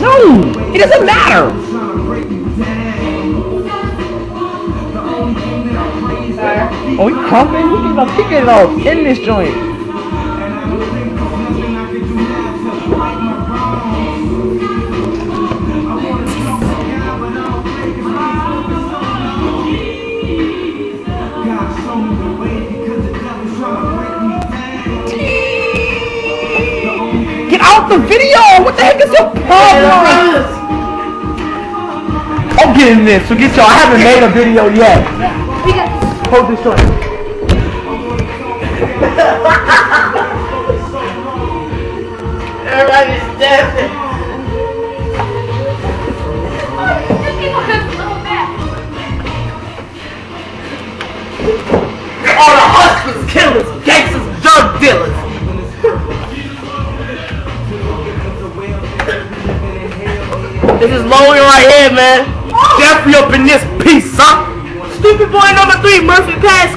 No, it doesn't matter. Oh, you krumping? We can kick it off in this joint. Get out the video! What the heck is your problem? I'm getting this. Forget y'all. I haven't made a video yet. Hold this joint. Everybody's dancing. All the hustlers, killers, gangsters, drug dealers. This is Logan right here, man. Jeffrey up in this piece, huh? Stupid boy number 3, Murphy Pass